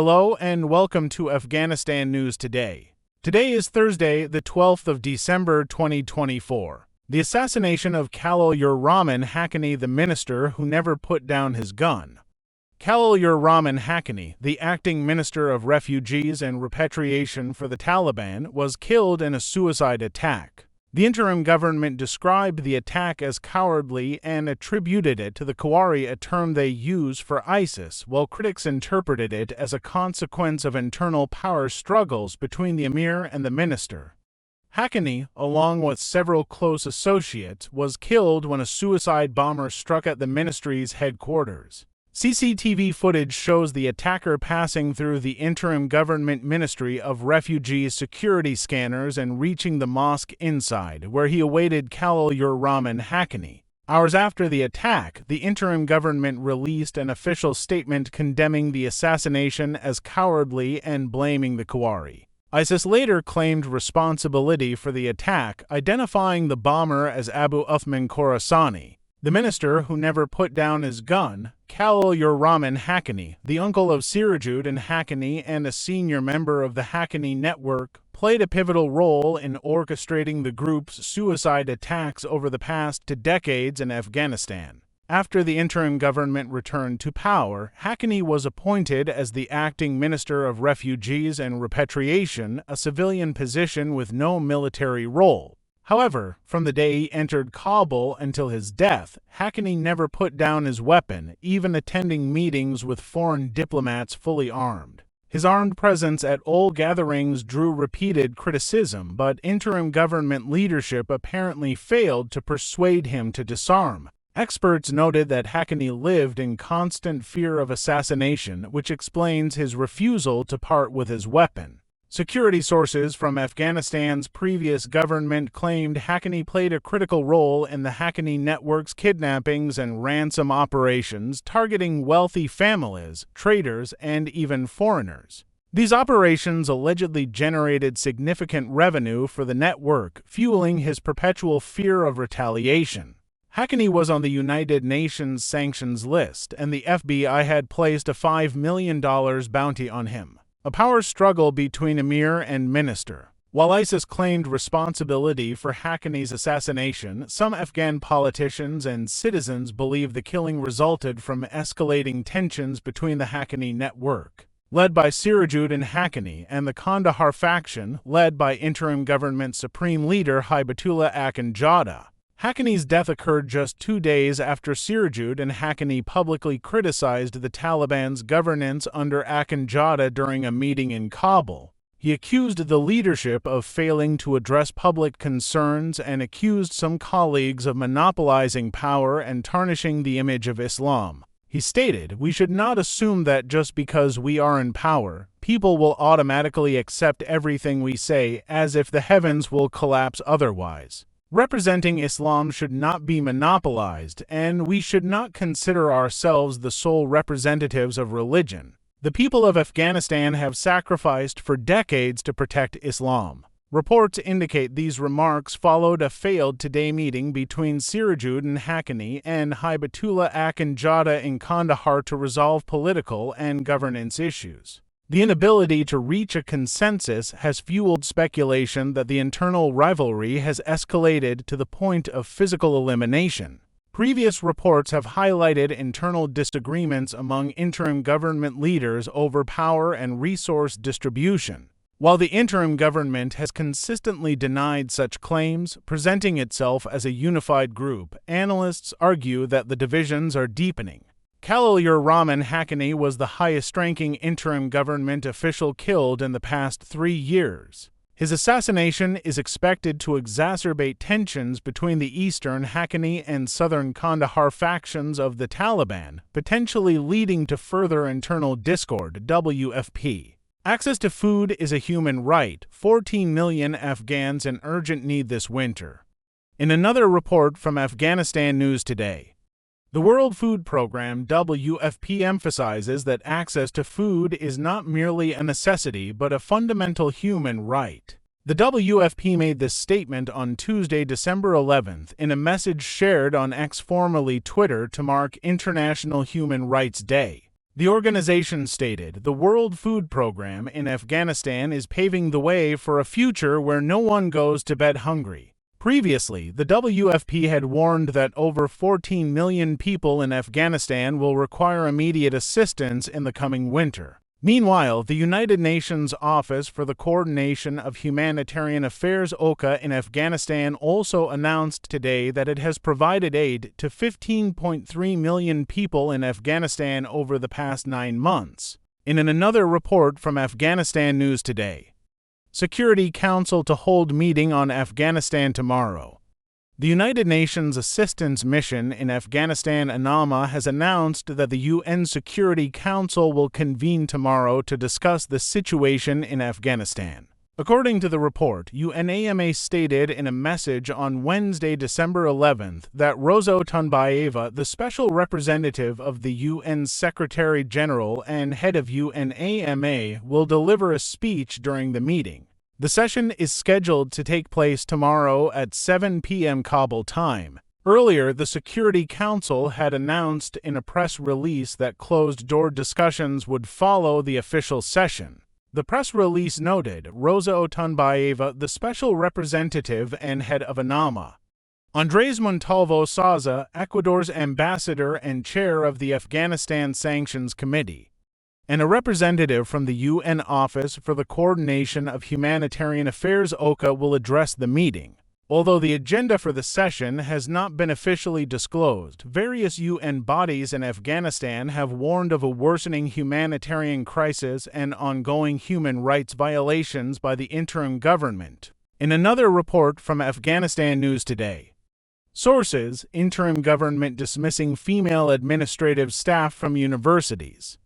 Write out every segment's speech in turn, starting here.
Hello and welcome to Afghanistan News Today. Today is Thursday, the 12th of December 2024. The assassination of Khalil-ur-Rahman Haqqani, the minister who never put down his gun. Khalil-ur-Rahman Haqqani, the acting Minister of Refugees and Repatriation for the Taliban, was killed in a suicide attack. The interim government described the attack as cowardly and attributed it to the Qawari, a term they use for ISIS, while critics interpreted it as a consequence of internal power struggles between the emir and the minister. Haqqani, along with several close associates, was killed when a suicide bomber struck at the ministry's headquarters. CCTV footage shows the attacker passing through the interim government Ministry of Refugees security scanners and reaching the mosque inside, where he awaited Khalil-ur-Rahman Haqqani. Hours after the attack, the interim government released an official statement condemning the assassination as cowardly and blaming the Qawari. ISIS later claimed responsibility for the attack, identifying the bomber as Abu Uthman Khorasani. The minister who never put down his gun, Khalil-ur-Rahman Haqqani, the uncle of Sirajuddin Haqqani and a senior member of the Haqqani network, played a pivotal role in orchestrating the group's suicide attacks over the past 2 decades in Afghanistan. After the interim government returned to power, Haqqani was appointed as the acting Minister of Refugees and Repatriation, a civilian position with no military role. However, from the day he entered Kabul until his death, Haqqani never put down his weapon, even attending meetings with foreign diplomats fully armed. His armed presence at all gatherings drew repeated criticism, but interim government leadership apparently failed to persuade him to disarm. Experts noted that Haqqani lived in constant fear of assassination, which explains his refusal to part with his weapon. Security sources from Afghanistan's previous government claimed Haqqani played a critical role in the Haqqani network's kidnappings and ransom operations targeting wealthy families, traders, and even foreigners. These operations allegedly generated significant revenue for the network, fueling his perpetual fear of retaliation. Haqqani was on the United Nations sanctions list, and the FBI had placed a $5 million bounty on him. A power struggle between emir and minister. While ISIS claimed responsibility for Haqqani's assassination, some Afghan politicians and citizens believe the killing resulted from escalating tensions between the Haqqani network, led by Sirajuddin Haqqani, and the Kandahar faction, led by interim government supreme leader Hibatullah Akhundzada. Haqqani's death occurred just 2 days after Sirajuddin Haqqani publicly criticized the Taliban's governance under Akhundzada during a meeting in Kabul. He accused the leadership of failing to address public concerns and accused some colleagues of monopolizing power and tarnishing the image of Islam. He stated, "We should not assume that just because we are in power, people will automatically accept everything we say, as if the heavens will collapse otherwise. Representing Islam should not be monopolized, and we should not consider ourselves the sole representatives of religion. The people of Afghanistan have sacrificed for decades to protect Islam." Reports indicate these remarks followed a failed today meeting between Sirajuddin Haqqani and Hibatullah Akhundzada in Kandahar to resolve political and governance issues. The inability to reach a consensus has fueled speculation that the internal rivalry has escalated to the point of physical elimination. Previous reports have highlighted internal disagreements among interim government leaders over power and resource distribution. While the interim government has consistently denied such claims, presenting itself as a unified group, analysts argue that the divisions are deepening. Khalil-ur-Rahman Haqqani was the highest-ranking interim government official killed in the past 3 years. His assassination is expected to exacerbate tensions between the eastern Haqqani and southern Kandahar factions of the Taliban, potentially leading to further internal discord. WFP. Access to food is a human right. 14 million Afghans in urgent need this winter. In another report from Afghanistan News Today, the World Food Programme (WFP) emphasizes that access to food is not merely a necessity but a fundamental human right. The WFP made this statement on Tuesday, December 11th, in a message shared on X, formerly Twitter, to mark International Human Rights Day. The organization stated the World Food Program in Afghanistan is paving the way for a future where no one goes to bed hungry. Previously, the WFP had warned that over 14 million people in Afghanistan will require immediate assistance in the coming winter. Meanwhile, the United Nations Office for the Coordination of Humanitarian Affairs (OCHA) in Afghanistan also announced today that it has provided aid to 15.3 million people in Afghanistan over the past 9 months. In another report from Afghanistan News Today, Security Council to hold meeting on Afghanistan tomorrow. The United Nations Assistance Mission in Afghanistan UNAMA has announced that the UN Security Council will convene tomorrow to discuss the situation in Afghanistan. According to the report, UNAMA stated in a message on Wednesday, December 11th, that Rosa Otunbayeva, the special representative of the UN Secretary-General and head of UNAMA, will deliver a speech during the meeting. The session is scheduled to take place tomorrow at 7 p.m. Kabul time. Earlier, the Security Council had announced in a press release that closed-door discussions would follow the official session. The press release noted Rosa Otunbayeva, the special representative and head of UNAMA. Andrés Montalvo Sousa, Ecuador's ambassador and chair of the Afghanistan Sanctions Committee, and a representative from the UN Office for the Coordination of Humanitarian Affairs (OCHA) will address the meeting. Although the agenda for the session has not been officially disclosed, various UN bodies in Afghanistan have warned of a worsening humanitarian crisis and ongoing human rights violations by the interim government. In another report from Afghanistan News Today, sources: interim government dismissing female administrative staff from universities.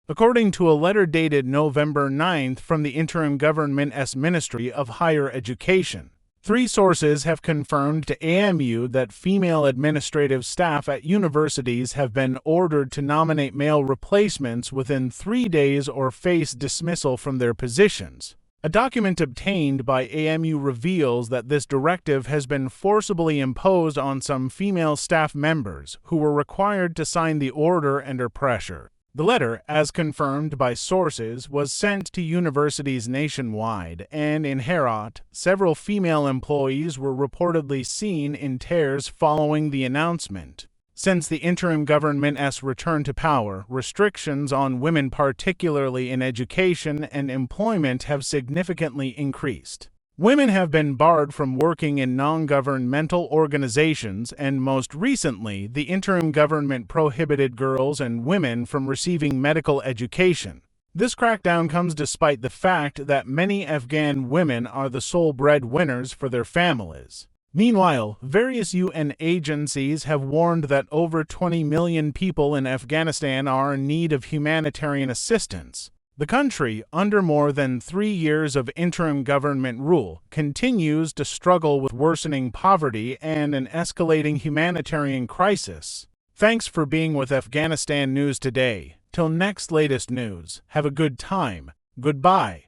According to a letter dated November 9th from the interim government's Ministry of Higher Education, 3 sources have confirmed to AMU that female administrative staff at universities have been ordered to nominate male replacements within 3 days or face dismissal from their positions. A document obtained by AMU reveals that this directive has been forcibly imposed on some female staff members who were required to sign the order under pressure. The letter, as confirmed by sources, was sent to universities nationwide, and in Herat, several female employees were reportedly seen in tears following the announcement. Since the interim government's return to power, restrictions on women, particularly in education and employment, have significantly increased. Women have been barred from working in non-governmental organizations, and most recently, the interim government prohibited girls and women from receiving medical education. This crackdown comes despite the fact that many Afghan women are the sole breadwinners for their families. Meanwhile, various UN agencies have warned that over 20 million people in Afghanistan are in need of humanitarian assistance. The country, under more than 3 years of interim government rule, continues to struggle with worsening poverty and an escalating humanitarian crisis. Thanks for being with Afghanistan News Today. Till next latest news, have a good time. Goodbye.